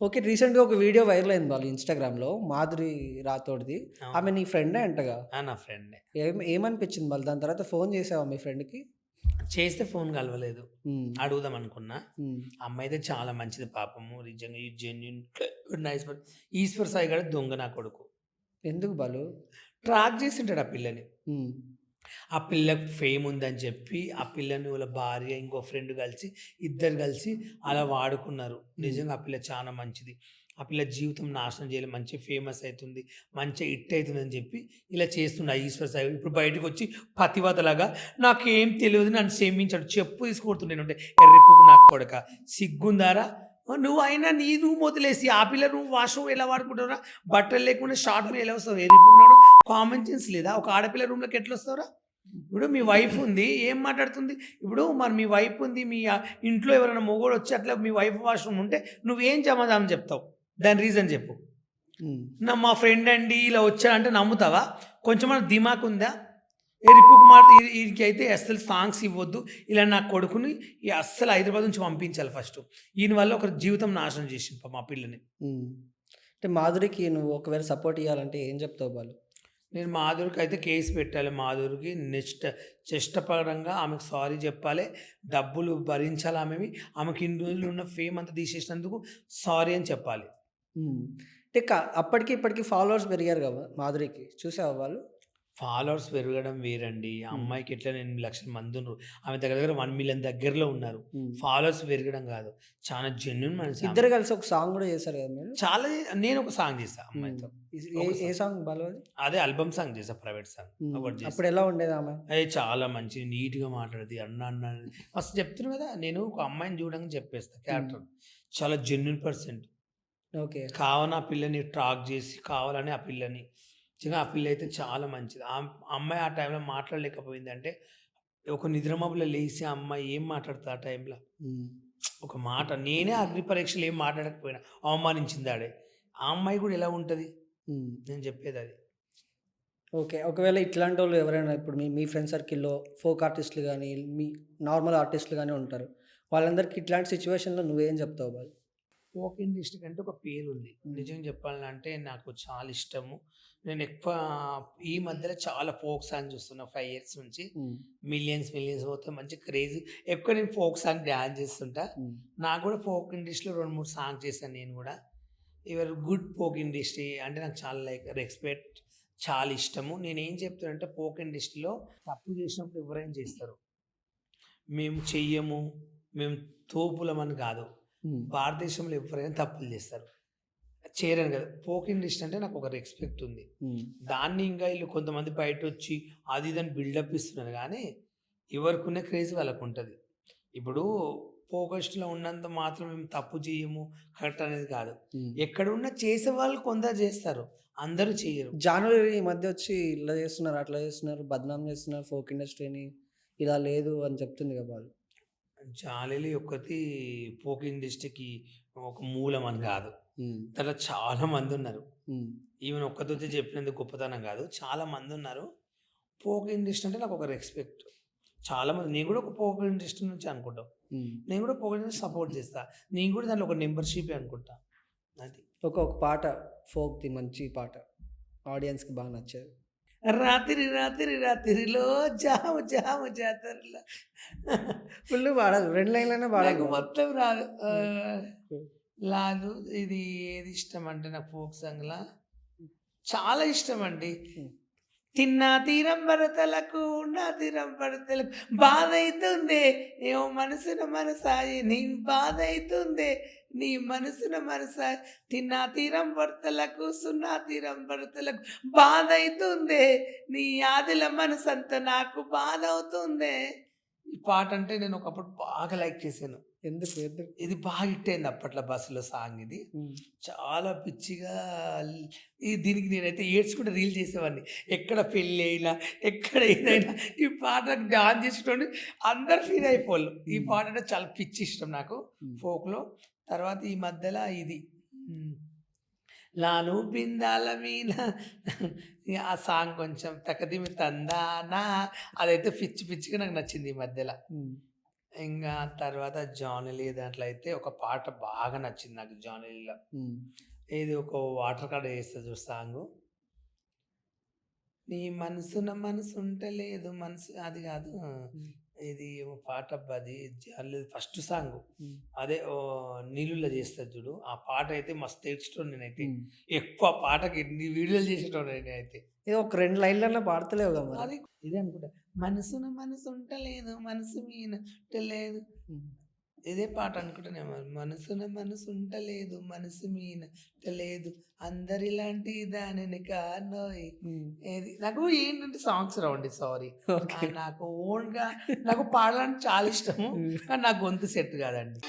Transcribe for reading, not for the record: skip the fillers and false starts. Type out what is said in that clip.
Okay. రీసెంట్‌గా ఒక video viral అయింది వాళ్ళు ఇన్‌స్టాగ్రామ్‌లో. మాధురి రాథోడ్‌ది. అవును. ఆమె నీ ఫ్రెండే అంటగా? నా ఫ్రెండే. ఏమనిపించింది మళ్ళీ దాని తర్వాత ఫోన్ చేసావా మీ ఫ్రెండ్‌కి? చేస్తే ఫోన్ కలవలేదు. హ్మ్. అడుగుదాం అనుకున్నా. హ్మ్. అమ్మాయి అయితే చాలా మంచిది పాపము. నిజంగా ఈ genuine nice person. Eshwar Sai గాడు దొంగ నా కొడుకు. ఎందుకు బాలు? ట్రాక్ చేసింటాడు ఆ పిల్లని. హ్మ్. ఆ పిల్లకు ఫేమ్ ఉందని చెప్పి, ఆ పిల్లని వాళ్ళ భార్య, ఇంకో ఫ్రెండ్ ఇద్దరు కలిసి అలా వాడుకున్నారు. హ్మ్. నిజంగా ఆ పిల్ల చాలా మంచిది. ఆ పిల్ల జీవితం నాశనం చేయలే. మంచి ఫేమస్ అయితుంది. మంచిగా హిట్ అయితుందని చెప్పి ఇలా చేస్తుండు ఆ ఈశ్వర్ సాయి. ఇప్పుడు బయటకొచ్చి పతివ్రతలాగా నాకేం తెలవదు నన్ను క్షమించాడు. చెప్పు తీసి కొడుతుండేనంటే ఎర్రిపుకు నా కొడకా! సిగ్గుందారా? నువ్వయినా నీ రూమ్ వదిలేసి ఆ పిల్ల రూమ్ వాష్‌రూమ్ ఎలా వాడుకుంటావురా? బట్టలు లేకుండా షార్ట్ మీద ఎలా వస్తావు? ఎర్రిపుకునోడు. కామన్ సెన్స్ లేదా? ఒక ఆడపిల్ల రూమ్‌లోకి ఎట్లొస్తావురా? ఇప్పుడు మీ వైఫ్ ఉంది. ఏం మాట్లాడుతుంది? ఇప్పుడు మరి మీ వైఫ్ ఉంది. మీ ఇంట్లో ఎవరైనా మొగోడొచ్చి అట్లా మీ వైఫ్ వాష్‌రూమ్ ఉంటే నువ్వేం సమాధానం చెప్తావు? దాని రీజన్ చెప్పు. హ్మ్. మా ఫ్రెండ్ అండి ఇలా వచ్చాడంటే నమ్ముతావా? కొంచెమన్నా దిమాక్ ఉందా? ఏ రిపు కుమార్ ఈడికైతే అస్సలు సాంగ్స్ ఇవ్వొద్దు. ఇలా నా కొడుకుని అస్సలు హైదరాబాద్ నుంచి పంపించాలి ఫస్టు. ఈయన వల్ల ఒకరి జీవితం నాశనం చేసిండు పాపం ఆ పిల్లని. హ్మ్. అంటే మాధురికి నువ్వు ఒకవేళ సపోర్ట్ ఇయ్యాలంటే ఏం చెప్తావు బాలు? నేను మాధురికైతే కేస్ పెట్టాలి. మాధురికి చట్టపరంగా ఆమెకు సారీ జెప్పాలే. డబ్బులు భరించాలి ఆమెవి. ఆమెకి ఇన్ని రోజులు ఉన్న ఫేమ్ అంతా తీసేసినందుకు సారీ అని చెప్పాలి. హ్మ్. అంటే అప్పటికి ఇప్పటికి ఫాలోవర్స్ పెరిగారు గదా! మాధురికి. చూసావా వాళ్ళు? ఫాలోవర్స్ పెరగడం వేరండి. ఆ హ్మ్. అమ్మాయికి ఎట్లా 8,00,000 మందుండ్రు. ఆమె దగ్గర దగ్గర 1,000,000 దగ్గరలో ఉన్నారు. హ్మ్. ఫాలోవర్స్ పెరగడం గాదు. చాలా జెన్యూన్ మనిషి ఆమె. ఇద్దరు కలిసి ఒక సాంగ్ గూడా చేశారు గదా మీరు? చాలా నేనొక సాంగ్ చేశా హ్మ్. అమ్మాయితో. ఏ ఒక ఏ సాంగ్. సాంగ్ బాలు అది? అదే ఆల్బమ్ సాంగ్ చేశా. ప్రైవేట్ సాంగ్ హ్మ్. ఒకటి చేశా. అప్పుడెలా ఉండేదామె? అది చాలా మంచి నీట్‌గా మాట్లాడేది. అన్న అన్న అని ఫస్ట్ చెప్తున్నా కదా! నేను ఒక అమ్మాయిని చూడంగానే చెప్పేస్తా హ్మ్. క్యారెక్టర్. చాలా జెన్యూన్ పర్సన్. ఓకే. కావాలని ఆ పిల్లని ట్రాక్ చేసి, కావాలని ఆ పిల్లని నిజంగా ఆ పిల్ల అయితే చాలా మంచిది. అమ్మాయి ఆ టైంలో మాట్లాడలేకపోయిందంటే, ఒక నిద్రమబ్బులో లేసి ఆ అమ్మాయి ఏం మాట్లాడుతది ఆ టైంలో? హ్మ్. ఒక మాట నేనే అగ్ని పరీక్షలో ఏం మాట్లాడకపోయినా అవమానించింది ఆడే. ఆ అమ్మాయి కూడా ఎలా ఉంటది? హ్మ్. నేను చెప్పేదది. ఓకే. ఒకవేళ ఇట్లాంటోళ్ళు ఎవరైనా ఇప్పుడు మీ మీ ఫ్రెండ్ సర్కిల్‌లో ఫోక్ ఆర్టిస్ట్‌లు గాని, మీ నార్మల్ ఆర్టిస్ట్‌లు గాని ఉంటారు. వాళ్ళందరికి ఇట్లాంటి సిట్యుయేషన్‌లో నువ్వేం చెప్తావు బాలు? ఫోక్ ఇండస్ట్రీ కంటే ఒక పేరుంది. హ్మ్. నిజం చెప్పాలంటే నాకు చాలా ఇష్టము. నేనెక్కువ ఈ మధ్యలో చాలా ఫోక్ సాంగ్ చూస్తున్నా 5 ఇయర్స్ నుంచి. హ్మ్. మిలియన్స్ పోతే మంచి క్రేజీ ఎక్కువ నేను ఫోక్ సాంగ్ డాన్స్ చేస్తుంటా. హ్మ్. నాకు కూడా ఫోక్ ఇండస్ట్రీలో 2, 3 సాంగ్స్ చేశాను నేను గూడా. గుడ్ ఫోక్ ఇండస్ట్రీ అంటే నాకు చాలా రెస్పెక్ట్, చాలా ఇష్టము. నేనేం చెప్తానంటే ఫోక్ ఇండస్ట్రీలో తప్పు చేసినప్పుడు ఎవరైనా చేస్తారు. మేము చెయ్యము, మేము తోపులమని కాదు. హ్మ్. భారతదేశంలో ఎవ్వరైనా తప్పులు చేస్తారు. చేయరని కాదు. ఫోక్ ఇండస్ట్రీ అంటే నాకొక రెస్పెక్ట్ ఉంది. హ్మ్. దాన్ని ఇంకా ఈళ్ళు కొంతమంది బయటొచ్చి అది ఇది అని బిల్డప్ ఇస్తున్నారు గానీ, ఎవరికున్న క్రేజ్ వాళ్ళకుంటది. ఇప్పుడు ఫోకస్డ్‌లో ఉన్నంత మాత్రం మేము తప్పు చేయము, కరెక్ట్ అనేది కాదు. హ్మ్. ఎక్కడున్నా చేసేవాళ్ళు కొందరు చేస్తారు. అందరూ చెయ్యరు. జానులు ఈ మధ్య వచ్చి ఇలా చేస్తున్నారు, అట్లా చేస్తున్నారు, బద్నాం చేస్తున్నారు ఫోక్ ఇండస్ట్రీని. ఇలా లేదు అని చెప్తుంది కదా బాలు. జాలెలి ఒక్కటి ఫోక్ ఇండస్ట్రీకి ఒక మూలం అని కాదు. హ్మ్. దాంట్లో చాలా మందున్నారు. హ్మ్. ఈమెను ఒక్కతోతే చెప్పినందుకు గొప్పతనం గాదు. చాలా మందున్నారు. ఫోక్ ఇండస్ట్రీ అంటే నాకొక రెస్పెక్ట్. చాలా మంది నేను గూడా ఒక ఫోక్ ఇండస్ట్రీ నుంచే అనుకుంటాం. హ్మ్. నేను గూడా ఫోక్ ఇండస్ట్రీ సపోర్ట్ జేస్తా. నేను గూడా దాంట్లో ఒక మెంబర్‌షిపే అనుకుంటా. అది. ఒక పాట ఫోక్‌ది మంచి పాట. ఆడియన్స్‌కి బాగా నచ్చేది. రాత్రిలో జాము జాతరలో ఫుల్లు పాడాలి. 2 లైన్‌లైనా పాడాలి నాకు బాలు. మొత్తం రాదు. హ్మ్. హ్మ్. లాదు ఇది ఏది ఇష్టమంటే నాకు ఫోక్ సాంగ్‌లా చాలా ఇష్టమండి. హ్మ్. తిన్నా తీరం భరతలకు నా తీరం భరతలకు బాధైతుందే ఏమో మనసున మనసాయే నీ బాధైతుందే నీ మనసున మనసాయే తిన్నా తీరం భర్తలకు సున్నా తీరం భర్తలకు బాధైతుందే నీ ఆదిల మనసంతా నాకు బాధవుతుందే. ఈ పాట అంటే నేను ఒకప్పుడు బాగా లైక్ చేశాను. ఎందుకు? ఎందుకు? ఇది బాగా హిట్ అయింది అప్పట్లో బస్సులో సాంగ్ ఇది. హ్మ్. చాలా పిచ్చిగా దీనికి నేనైతే ఏడ్చుకుంట రీల్ చేసేవాడిని. ఎక్కడ పెళ్లి అయినా, ఎక్కడ ఏదైనా ఈ పాటకు డాన్స్ చేసేటోడిని అందరూ ఫీల్ అయిపోళ్ళు. ఈ హ్మ్. పాట అంటే చాలా పిచ్చి ఇష్టం నాకు హ్మ్. ఫోక్‌లో. తర్వాత ఈ మధ్యల ఇది హ్మ్. 'లాలు బిందాల మీన' ఆ సాంగ్ కొంచెం 'తకదిమి తందాన' అదైతే పిచ్చి పిచ్చిగా నాకు నచ్చింది ఈ మధ్యల. హ్మ్. ఇంగా తర్వాత 'జానీ లీ' దాంట్లో అయితే ఒక పాట బాగా నచ్చింది నాకు 'జానీ లీలో'. హ్మ్. ఏది ఒక వాటర్ కాడ ఏస్తది చూడు సాంగు. నీ మనసున మనసుంటలేదు మనసు అది గాదు. హ్మ్. ఇది ఓ పాటబ్బా అది 'జానీ లీది' ఫస్ట్ సాంగు. హ్మ్. అదే నీళ్ళుల్లో చేస్తది చూడు. ఆ పాట అయితే మస్తు ఏడ్చేటోడిని నేనైతే. హ్మ్. ఎక్కువ పాటకి ఎన్ని వీడియోలు చేసేటోడిని నేనైతే. ఏదో ఒక 2 లైన్‌లన్నా పాడతలేవుగా మరి? అది ఇదే అనుకుంటా. మనసున మనసుంటలేదు మనసు మీనటలేదు. హ్మ్. ఇదే పాట అనుకుంటానేమో. మనసున మనసుంటలేదు మనసు మీనటలేదు. అందరిలాంటి దానిని కానోయ్. హ్మ్. ఏది నాకు ఏంటంటే సాంగ్స్ రావండి సారీ. ఓకే. నాకు ఓన్‌గా నాకు పాడాలంటే చాలా ఇష్టము. హ్మ్. కానీ నా గొంతు సెట్ కాదండి.